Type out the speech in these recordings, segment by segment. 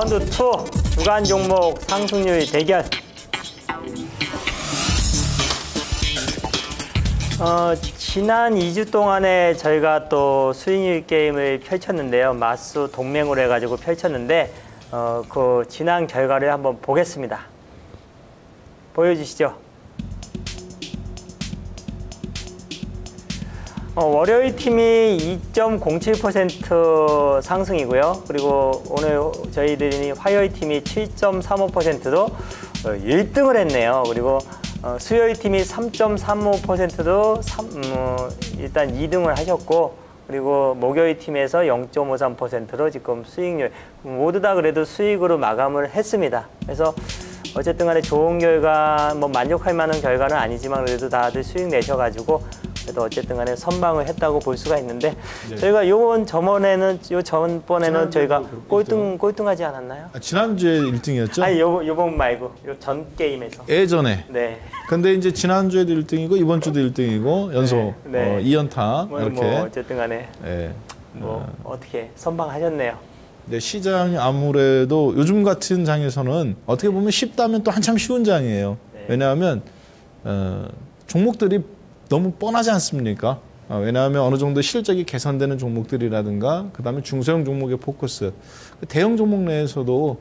라운드 2 주간 종목 상승률 대결. 지난 2주 동안에 저희가 또 수익률 게임을 펼쳤는데요. 마수 동맹으로 해가지고 펼쳤는데 그 지난 결과를 한번 보겠습니다. 보여주시죠. 월요일 팀이 2.07% 상승이고요. 그리고 오늘 저희들이 화요일 팀이 7.35%도 1등을 했네요. 그리고 수요일 팀이 3.35%도 일단 2등을 하셨고, 그리고 목요일 팀에서 0.53%로 지금 수익률 모두 다 그래도 수익으로 마감을 했습니다. 그래서 어쨌든 간에 좋은 결과, 뭐 만족할 만한 결과는 아니지만 그래도 다들 수익 내셔가지고 그래도 어쨌든 간에 선방을 했다고 볼 수가 있는데, 네. 저희가 전번에는 저희가 꼴등하지 않았나요? 지난주에 1등이었죠? 아니, 요번 말고 요 전 게임에서. 예전에. 네. 근데 이제 지난주에도 1등이고 이번 주도 1등이고 연속 네. 2연타 이렇게. 뭐 어쨌든 간에 네. 어떻게 선방하셨네요. 네, 시장이 아무래도 요즘 같은 장에서는 어떻게 보면 쉽다면 또 한참 쉬운 장이에요. 네. 왜냐하면 종목들이 너무 뻔하지 않습니까? 왜냐하면 어느 정도 실적이 개선되는 종목들이라든가, 그 다음에 중소형 종목의 포커스, 대형 종목 내에서도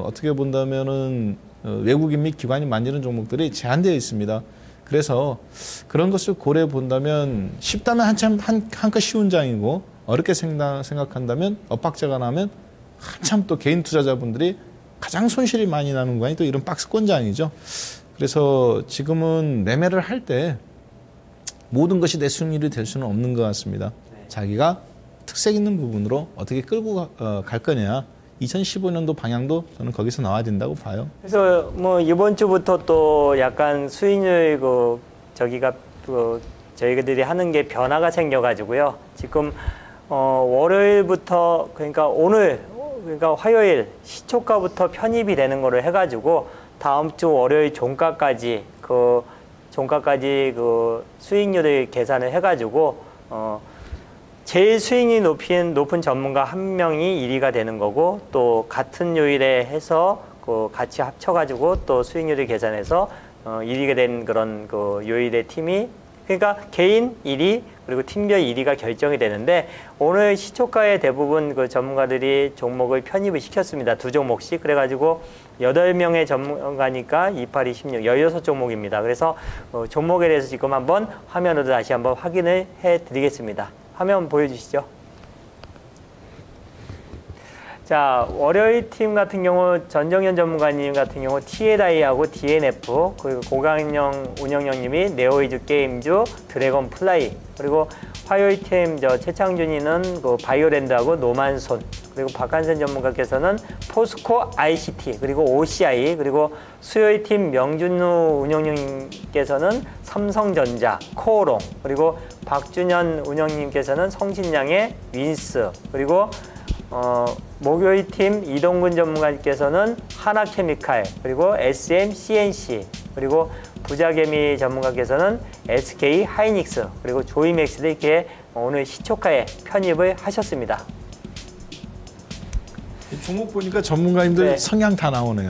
어떻게 본다면은 외국인 및 기관이 만지는 종목들이 제한되어 있습니다. 그래서 그런 것을 고려해 본다면 쉽다면 한참 한껏 쉬운 장이고, 어렵게 생각한다면 엇박자가 나면 한참 또 개인 투자자분들이 가장 손실이 많이 나는 구간이 또 이런 박스권 장이죠. 그래서 지금은 매매를 할 때 모든 것이 내 수익률이 될 수는 없는 것 같습니다. 네. 자기가 특색 있는 부분으로 어떻게 끌고 갈 거냐. 2015년도 방향도 저는 거기서 나와야 된다고 봐요. 그래서 뭐 이번 주부터 또 약간 수익률 저희들이 하는 게 변화가 생겨가지고요. 지금 월요일부터, 그러니까 화요일 시초가부터 편입이 되는 거를 해가지고 다음 주 월요일 종가까지 수익률을 계산을 해가지고 제일 수익률이 높은 전문가 한 명이 1위가 되는 거고, 또 같은 요일에 해서 같이 합쳐가지고 또 수익률을 계산해서 1위가 된 그런 요일의 팀이, 그러니까 개인 1위 그리고 팀별 1위가 결정이 되는데, 오늘 시초가에 대부분 전문가들이 종목을 편입을 시켰습니다. 2종목씩. 그래가지고 8명의 전문가니까 28, 26, 16종목입니다. 그래서 종목에 대해서 지금 한번 화면으로 다시 한번 확인을 해드리겠습니다. 화면 보여주시죠. 자, 월요일 팀 같은 경우 전정현 전문가님 같은 경우 TLI하고 DNF, 그리고 고강영 운영형님이 네오이즈 게임즈, 드래곤 플라이, 그리고 화요일 팀 최창준이는 바이오랜드하고 노만손, 그리고 박한선 전문가께서는 포스코 ICT, 그리고 OCI, 그리고 수요일 팀 명준우 운영님께서는 삼성전자, 코오롱, 그리고 박준현 운영님께서는 성신양의 윈스, 그리고 목요일 팀 이동근 전문가님께서는 하나케미칼, 그리고 SMCNC, 그리고 부자개미 전문가께서는 SK 하이닉스, 그리고 조이맥스도 이렇게 오늘 시초가에 편입을 하셨습니다. 종목 보니까 전문가님들 네. 성향 다 나오네요.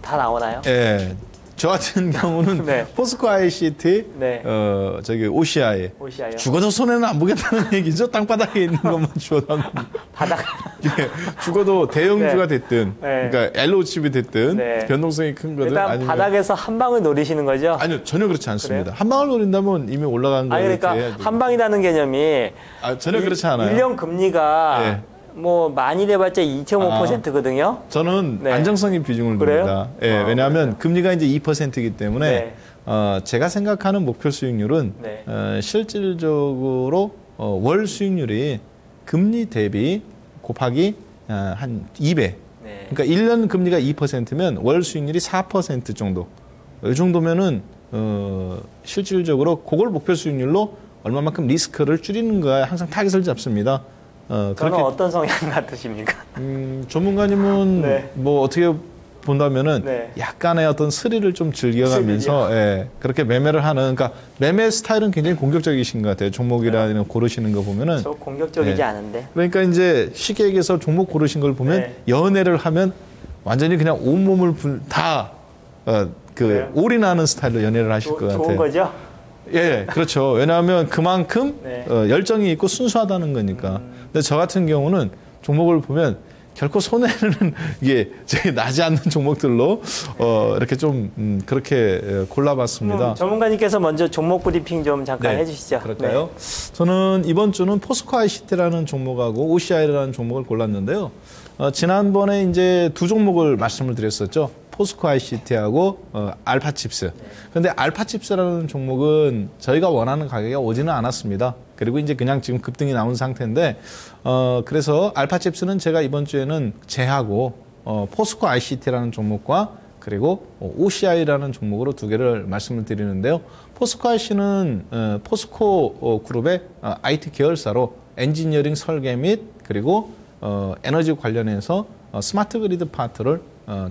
다 나오나요? 네. 저 같은 경우는 네. 포스코 ICT, 네. OCI. 죽어도 손해는 안 보겠다는 얘기죠. 땅바닥에 있는 것만 주워도. 바닥. 예, 죽어도 대형주가 네. 됐든, 네. 그러니까 엘로칩이 됐든, 네. 변동성이 큰 거든. 일단 아니면 바닥에서 한 방을 노리시는 거죠? 아니요, 전혀 그렇지 않습니다. 그래요? 한 방을 노린다면 이미 올라간 거예요. 그러니까 한 방이라는 개념이 전혀 그렇지 않아요. 1년 금리가 네. 뭐 많이 돼봤자 2.5%거든요. 저는 네. 안정성이 비중을 둡니다. 예, 왜냐하면 그래요? 금리가 이제 2%이기 때문에 네. 제가 생각하는 목표 수익률은 네. 실질적으로 월 수익률이 금리 대비 곱하기 한 2배. 네. 그러니까 1년 금리가 2%면 월 수익률이 4% 정도. 이 정도면은 실질적으로 그걸 목표 수익률로 얼마만큼 리스크를 줄이는 거에 항상 타깃을 잡습니다. 저는 어떤 성향 같으십니까? 전문가님은 네. 뭐 어떻게 본다면은 네. 약간의 어떤 스릴을 좀 즐겨가면서 예, 그렇게 매매를 하는, 그러니까 매매 스타일은 굉장히 공격적이신 것 같아요. 종목이라는 고르시는 거 보면은. 저 공격적이지 네. 않은데. 그러니까 이제 쉽게 얘기해서 종목 고르신 걸 보면 네. 연애를 하면 완전히 그냥 온몸을 다 네. 올인하는 스타일로 연애를 하실 것 같아요. 좋은 거죠? 예, 그렇죠. 왜냐하면 그만큼 네. 열정이 있고 순수하다는 거니까. 근데 저 같은 경우는 종목을 보면 결코 손해는 이게 나지 않는 종목들로 이렇게 좀 그렇게 골라봤습니다. 전문가님께서 먼저 종목 브리핑 좀 잠깐 네, 해주시죠. 그럴까요? 저는 이번 주는 포스코 ICT라는 종목하고 OCI라는 종목을 골랐는데요. 지난번에 이제 두 종목을 말씀을 드렸었죠. 포스코 ICT하고 알파칩스. 근데 알파칩스라는 종목은 저희가 원하는 가격에 오지는 않았습니다. 그리고 이제 그냥 지금 급등이 나온 상태인데, 그래서 알파칩스는 제가 이번 주에는 제하고, 포스코 ICT라는 종목과 그리고 OCI라는 종목으로 두 개를 말씀을 드리는데요. 포스코 IC는 포스코 그룹의 IT 계열사로 엔지니어링 설계 및 그리고 에너지 관련해서 스마트 그리드 파트를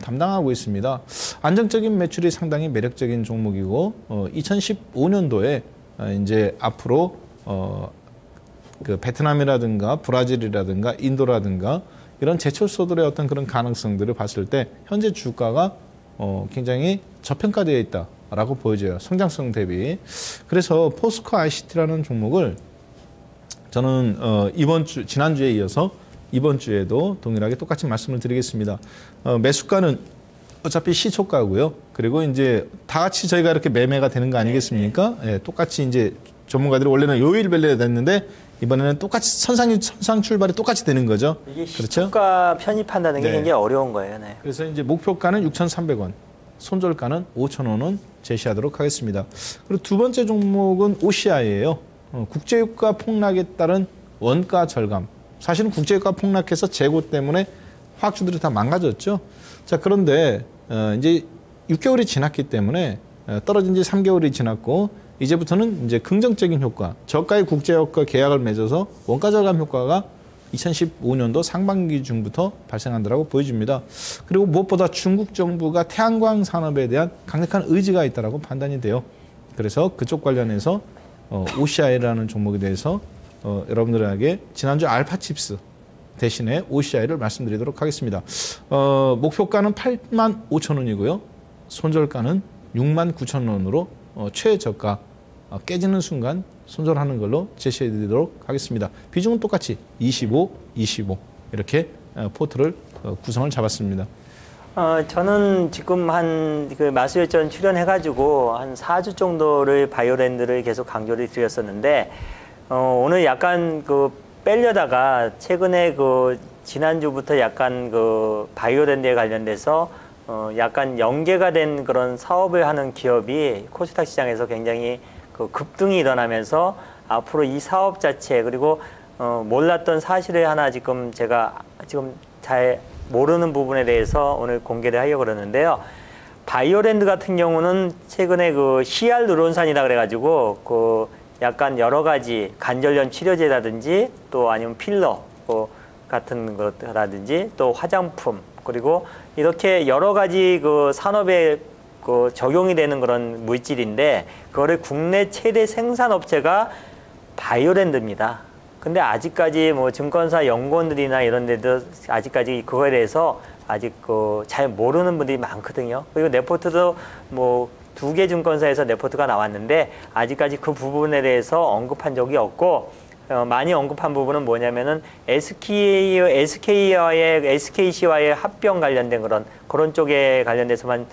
담당하고 있습니다. 안정적인 매출이 상당히 매력적인 종목이고 2015년도에 이제 앞으로 그 베트남이라든가 브라질이라든가 인도라든가 이런 제철소들의 어떤 그런 가능성들을 봤을 때 현재 주가가 굉장히 저평가되어 있다라고 보여져요. 성장성 대비. 그래서 포스코 ICT라는 종목을 저는 지난주에 이어서 이번 주에도 동일하게 똑같이 말씀을 드리겠습니다. 매수가는 어차피 시초가고요. 그리고 이제 다 같이 저희가 이렇게 매매가 되는 거 아니겠습니까? 예, 똑같이 이제 전문가들이 원래는 요일별로 됐는데 이번에는 똑같이 선상 출발이 똑같이 되는 거죠. 이게 그렇죠? 시초가 편입한다는 게 네. 굉장히 어려운 거예요. 네. 그래서 이제 목표가는 6,300원, 손절가는 5,000원은 제시하도록 하겠습니다. 그리고 두 번째 종목은 OCI예요. 국제유가 폭락에 따른 원가 절감. 사실은 국제유가 폭락해서 재고 때문에 화학주들이 다 망가졌죠. 자, 그런데 이제 6개월이 지났기 때문에 떨어진 지 3개월이 지났고 이제부터는 이제 긍정적인 효과, 저가의 국제유가 계약을 맺어서 원가 절감 효과가 2015년도 상반기 중부터 발생한다고 보여집니다. 그리고 무엇보다 중국 정부가 태양광 산업에 대한 강력한 의지가 있다고 판단이 돼요. 그래서 그쪽 관련해서 OCI라는 종목에 대해서 여러분들에게 지난주 알파칩스 대신에 OCI를 말씀드리도록 하겠습니다. 목표가는 85,000원이고요. 손절가는 69,000원으로 최저가 깨지는 순간 손절하는 걸로 제시해드리도록 하겠습니다. 비중은 똑같이 25, 25 이렇게 포트를 구성을 잡았습니다. 저는 지금 그 마수열전 출연해가지고 한 4주 정도를 바이오랜드를 계속 강조를 드렸었는데 오늘 약간 빼려다가 최근에 지난주부터 약간 바이오랜드에 관련돼서 약간 연계가 된 그런 사업을 하는 기업이 코스닥 시장에서 굉장히 급등이 일어나면서 앞으로 이 사업 자체 그리고 몰랐던 사실을 하나 제가 잘 모르는 부분에 대해서 오늘 공개를 하려고 그러는데요. 바이오랜드 같은 경우는 최근에 CR 누론산이라 그래가지고 약간 여러 가지 관절염 치료제라든지 또 아니면 필러 같은 것라든지 또 화장품 그리고 이렇게 여러 가지 산업에 적용이 되는 그런 물질인데 그거를 국내 최대 생산업체가 바이오랜드입니다. 근데 아직까지 증권사 연구원들이나 이런 데도 아직까지 그거에 대해서 아직 잘 모르는 분들이 많거든요. 그리고 레포트도 2개 증권사에서 레포트가 나왔는데 아직까지 그 부분에 대해서 언급한 적이 없고 많이 언급한 부분은 뭐냐면은 SKC와의 합병 관련된 그런 쪽에 관련돼서만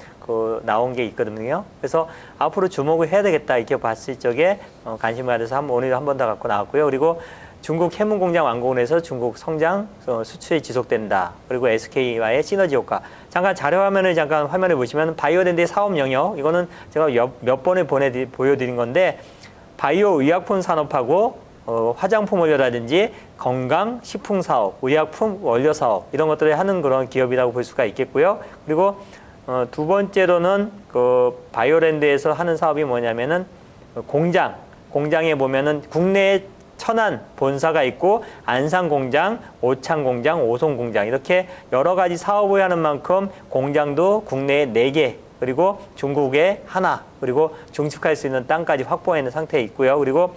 나온 게 있거든요. 그래서 앞으로 주목을 해야 되겠다 이렇게 봤을 적에 관심을 가져서 오늘 한 번 더 갖고 나왔고요. 그리고 중국 해문 공장 완공을 해서 중국 성장 수출이 지속된다. 그리고 SK와의 시너지 효과. 잠깐 자료 화면을 잠깐 화면에 보시면 바이오랜드의 사업 영역 이거는 제가 몇 번을 보여드린 건데 바이오 의약품 산업하고 화장품 원료라든지 건강 식품 사업, 의약품 원료 사업 이런 것들을 하는 그런 기업이라고 볼 수가 있겠고요. 그리고 두 번째로는 바이오랜드에서 하는 사업이 뭐냐면은 공장에 보면은 국내에 천안 본사가 있고 안산 공장, 오창 공장, 오송 공장 이렇게 여러 가지 사업을 하는 만큼 공장도 국내에 4개 그리고 중국에 하나 그리고 증축할 수 있는 땅까지 확보해 있는 상태에 있고요. 그리고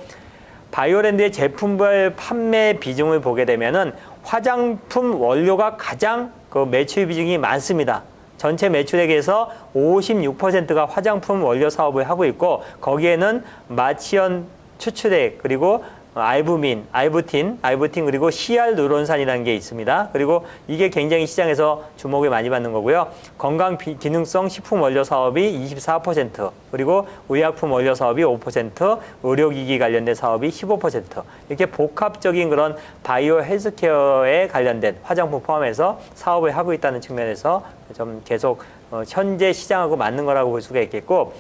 바이오랜드의 제품별 판매 비중을 보게 되면은 화장품 원료가 가장 그 매출 비중이 많습니다. 전체 매출액에서 56%가 화장품 원료 사업을 하고 있고 거기에는 마치연 추출액 그리고 알부민, 알부틴 그리고 히알루론산이라는 게 있습니다. 그리고 이게 굉장히 시장에서 주목을 많이 받는 거고요. 건강기능성 식품 원료 사업이 24%, 그리고 의약품 원료 사업이 5%, 의료기기 관련된 사업이 15%. 이렇게 복합적인 그런 바이오 헬스케어에 관련된 화장품 포함해서 사업을 하고 있다는 측면에서 좀 계속 현재 시장하고 맞는 거라고 볼 수가 있겠고,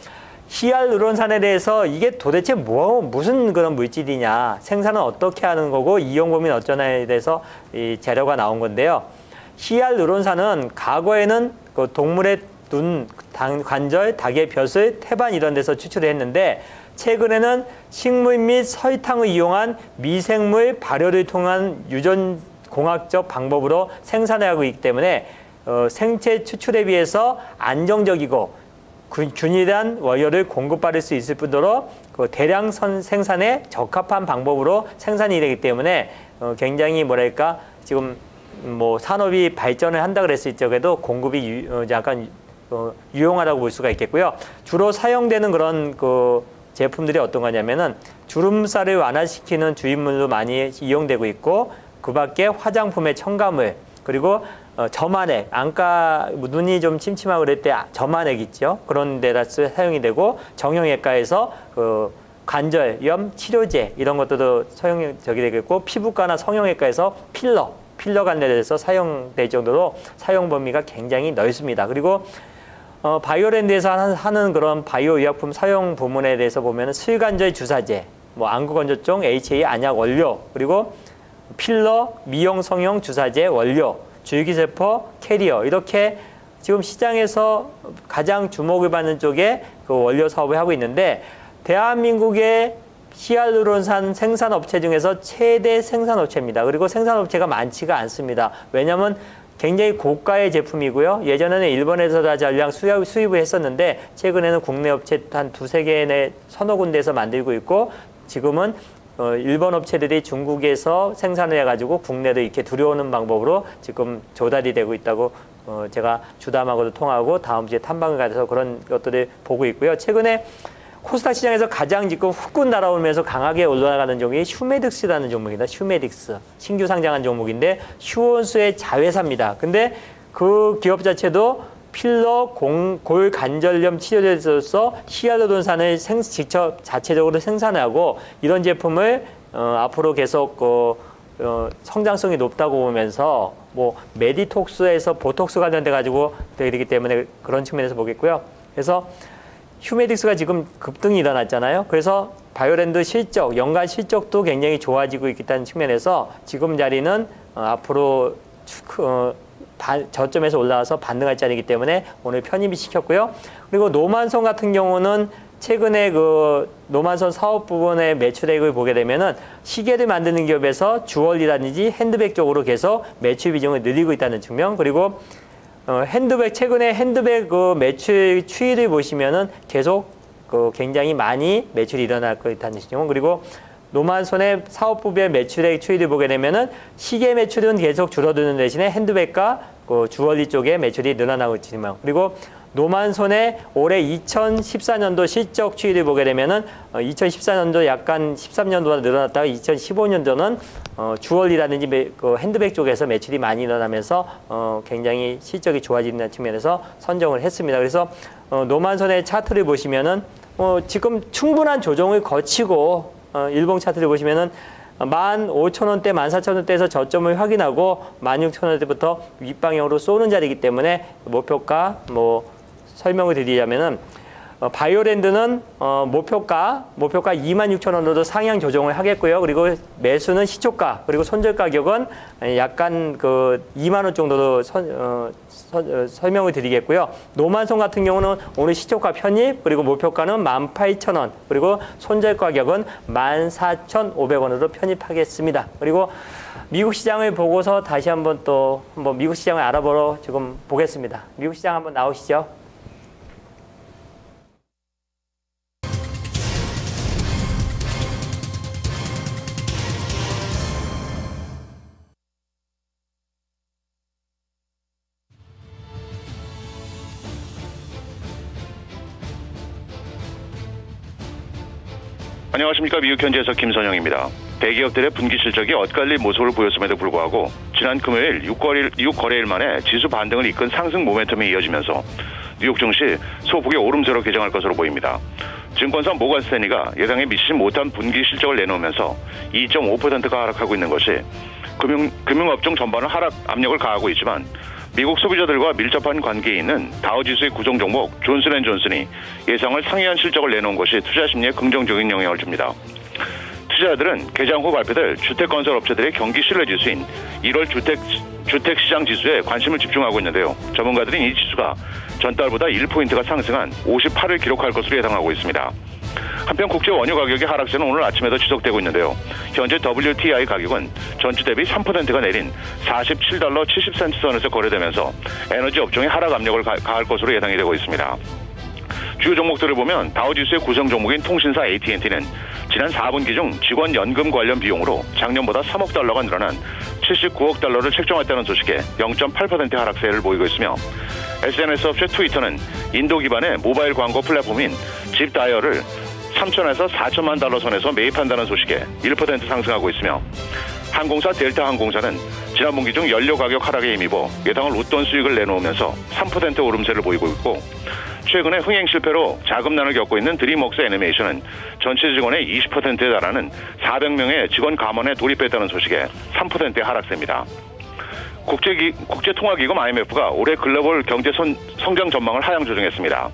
히알루론산에 대해서 이게 도대체 무슨 그런 물질이냐, 생산은 어떻게 하는 거고 이용 범위는 어쩌냐에 대해서 이 재료가 나온 건데요. 히알루론산은 과거에는 그 동물의 눈, 관절, 닭의 벼슬, 태반 이런 데서 추출을 했는데 최근에는 식물 및 설탕을 이용한 미생물 발효를 통한 유전 공학적 방법으로 생산하고 있기 때문에 생체 추출에 비해서 안정적이고 균일한 원료를 공급받을 수 있을 뿐더러 그 대량 생산에 적합한 방법으로 생산이 되기 때문에 굉장히 뭐랄까 지금 뭐 산업이 발전을 한다 그랬을 적에도 공급이 약간 유용하다고 볼 수가 있겠고요. 주로 사용되는 그런 그 제품들이 어떤 거냐면은 주름살을 완화시키는 주입물로 많이 이용되고 있고, 그 밖에 화장품의 첨가물, 그리고 점안액, 안과 눈이 좀 침침하고 그럴 때 점안액 있죠. 그런 데다 사용이 되고, 정형외과에서 그 관절염 치료제 이런 것들도 사용이 되겠고, 피부과나 성형외과에서 필러 관련해서 사용될 정도로 사용 범위가 굉장히 넓습니다. 그리고 바이오랜드에서 하는 그런 바이오 의약품 사용 부문에 대해서 보면은 슬관절 주사제, 뭐 안구건조증, HA 안약 원료, 그리고 필러, 미용 성형 주사제 원료, 줄기세포 캐리어, 이렇게 지금 시장에서 가장 주목을 받는 쪽에 그 원료 사업을 하고 있는데, 대한민국의 히알루론산 생산업체 중에서 최대 생산업체입니다. 그리고 생산업체가 많지가 않습니다. 왜냐하면 굉장히 고가의 제품이고요. 예전에는 일본에서 다 전량 수입을 했었는데 최근에는 국내 업체 한 2-3개 내 서너 군데에서 만들고 있고, 지금은 일본 업체들이 중국에서 생산을 해가지고 국내로 이렇게 들여오는 방법으로 지금 조달이 되고 있다고 제가 주담하고도 통하고 다음 주에 탐방을 가서 그런 것들을 보고 있고요. 최근에 코스닥 시장에서 가장 지금 후끈 날아오면서 강하게 올라가는 종목이 휴메딕스라는 종목입니다. 휴메딕스. 신규 상장한 종목인데 휴원수의 자회사입니다. 근데 그 기업 자체도 필러, 골 관절염 치료제로서 히알루론산을 직접 자체적으로 생산하고, 이런 제품을 앞으로 계속 성장성이 높다고 보면서 뭐 메디톡스에서 보톡스 관련돼 가지고 되기 때문에 그런 측면에서 보겠고요. 그래서 휴메딕스가 지금 급등이 일어났잖아요. 그래서 바이오랜드 실적, 연간 실적도 굉장히 좋아지고 있다는 측면에서 지금 자리는 앞으로 저점에서 올라와서 반등할 자리이기 때문에 오늘 편입이 시켰고요. 그리고 노만성 같은 경우는 최근에 그 노만선 사업 부분의 매출액을 보게 되면은 시계를 만드는 기업에서 주얼리라든지 핸드백 쪽으로 계속 매출 비중을 늘리고 있다는 측면, 그리고 핸드백, 최근에 핸드백 그 매출 추이를 보시면은 계속 굉장히 많이 매출이 일어날 것 있다는 측면, 그리고 노만손의 사업부별 매출액 추이를 보게 되면은 시계 매출은 계속 줄어드는 대신에 핸드백과 그 주얼리 쪽의 매출이 늘어나고 있지만, 그리고 노만손의 올해 2014년도 실적 추이를 보게 되면은 2014년도 약간 13년도보다 늘어났다가 2015년도는 주얼리라든지 그 핸드백 쪽에서 매출이 많이 일어나면서 굉장히 실적이 좋아지는 측면에서 선정을 했습니다. 그래서 노만손의 차트를 보시면은 지금 충분한 조정을 거치고 일봉 차트를 보시면은 15,000원대, 14,000원대에서 저점을 확인하고 16,000원대부터 윗방향으로 쏘는 자리이기 때문에 목표가 뭐 설명을 드리자면은 바이오랜드는 목표가 26,000원으로 상향 조정을 하겠고요. 그리고 매수는 시초가, 그리고 손절 가격은 약간 2만 원 정도로 설명을 드리겠고요. 노만성 같은 경우는 오늘 시초가 편입, 그리고 목표가는 18,000원, 그리고 손절 가격은 14,500원으로 편입하겠습니다. 그리고 미국 시장을 보고서 다시 한번 미국 시장을 알아보러 지금 보겠습니다. 미국 시장 한번 나오시죠. 안녕하십니까. 미국 현지에서 김선영입니다. 대기업들의 분기 실적이 엇갈린 모습을 보였음에도 불구하고 지난 금요일 6거래일 만에 지수 반등을 이끈 상승 모멘텀이 이어지면서 뉴욕 증시 소폭의 오름세로 개장할 것으로 보입니다. 증권사 모건 스탠리가 예상에 미치지 못한 분기 실적을 내놓으면서 2.5%가 하락하고 있는 것이 금융업종 전반은 하락 압력을 가하고 있지만 미국 소비자들과 밀접한 관계에 있는 다우지수의 구성 종목 존슨앤존슨이 예상을 상회한 실적을 내놓은 것이 투자 심리에 긍정적인 영향을 줍니다. 투자자들은 개장 후 발표될 주택건설업체들의 경기 신뢰지수인 1월 주택시장 지수에 관심을 집중하고 있는데요. 전문가들은 이 지수가 전달보다 1포인트가 상승한 58을 기록할 것으로 예상하고 있습니다. 한편 국제 원유 가격의 하락세는 오늘 아침에도 지속되고 있는데요. 현재 WTI 가격은 전주 대비 3%가 내린 47달러 70센트 선에서 거래되면서 에너지 업종의 하락 압력을 가할 것으로 예상이 되고 있습니다. 주요 종목들을 보면 다우지수의 구성 종목인 통신사 AT&T는 지난 4분기 중 직원 연금 관련 비용으로 작년보다 3억 달러가 늘어난 79억 달러를 책정했다는 소식에 0.8% 하락세를 보이고 있으며 SNS 업체 트위터는 인도 기반의 모바일 광고 플랫폼인 집다이어를 3천에서 4천만 달러 선에서 매입한다는 소식에 1% 상승하고 있으며 항공사 델타 항공사는 지난 분기 중 연료 가격 하락에 힘입어 예상을 웃돈 수익을 내놓으면서 3% 오름세를 보이고 있고 최근에 흥행 실패로 자금난을 겪고 있는 드림웍스 애니메이션은 전체 직원의 20%에 달하는 400명의 직원 감원에 돌입했다는 소식에 3%의 하락세입니다. 국제통화기금 IMF가 올해 글로벌 경제 성장 전망을 하향 조정했습니다.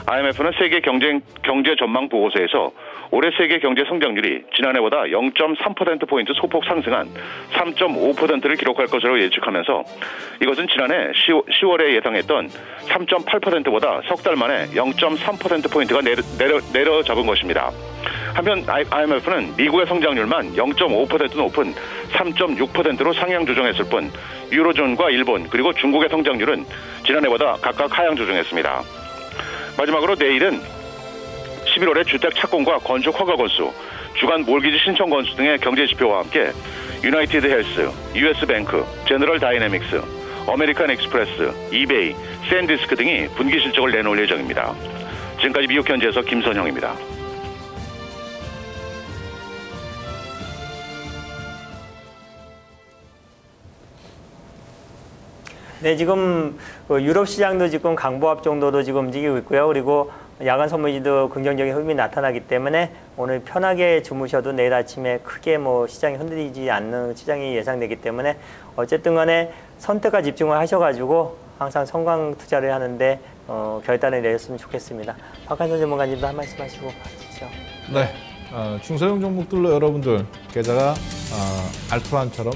IMF는 세계 경제 전망 보고서에서 올해 세계 경제 성장률이 지난해보다 0.3%포인트 소폭 상승한 3.5%를 기록할 것으로 예측하면서 이것은 지난해 10월에 예상했던 3.8%보다 석 달 만에 0.3%포인트가 내려잡은 것입니다. 한편 IMF는 미국의 성장률만 0.5% 높은 3.6%로 상향 조정했을 뿐 유로존과 일본 그리고 중국의 성장률은 지난해보다 각각 하향 조정했습니다. 마지막으로 내일은 11월에 주택 착공과 건축 허가 건수, 주간 몰기지 신청 건수 등의 경제 지표와 함께 유나이티드 헬스, US뱅크, 제너럴 다이내믹스, 어메리칸 익스프레스, 이베이, 샌디스크 등이 분기 실적을 내놓을 예정입니다. 지금까지 미국 현지에서 김선형입니다. 네, 지금 유럽 시장도 지금 강보합 정도로 지금 움직이고 있고요. 그리고 야간 선물지도 긍정적인 흐름이 나타나기 때문에 오늘 편하게 주무셔도 내일 아침에 크게 시장이 흔들리지 않는 시장이 예상되기 때문에 어쨌든 간에 선택과 집중을 하셔가지고 항상 성광 투자를 하는데 결단을 내렸으면 좋겠습니다. 박한선 전문가님도 한 말씀 하시고 가시죠. 네, 중소형 종목들로 여러분들 계좌가 알토란처럼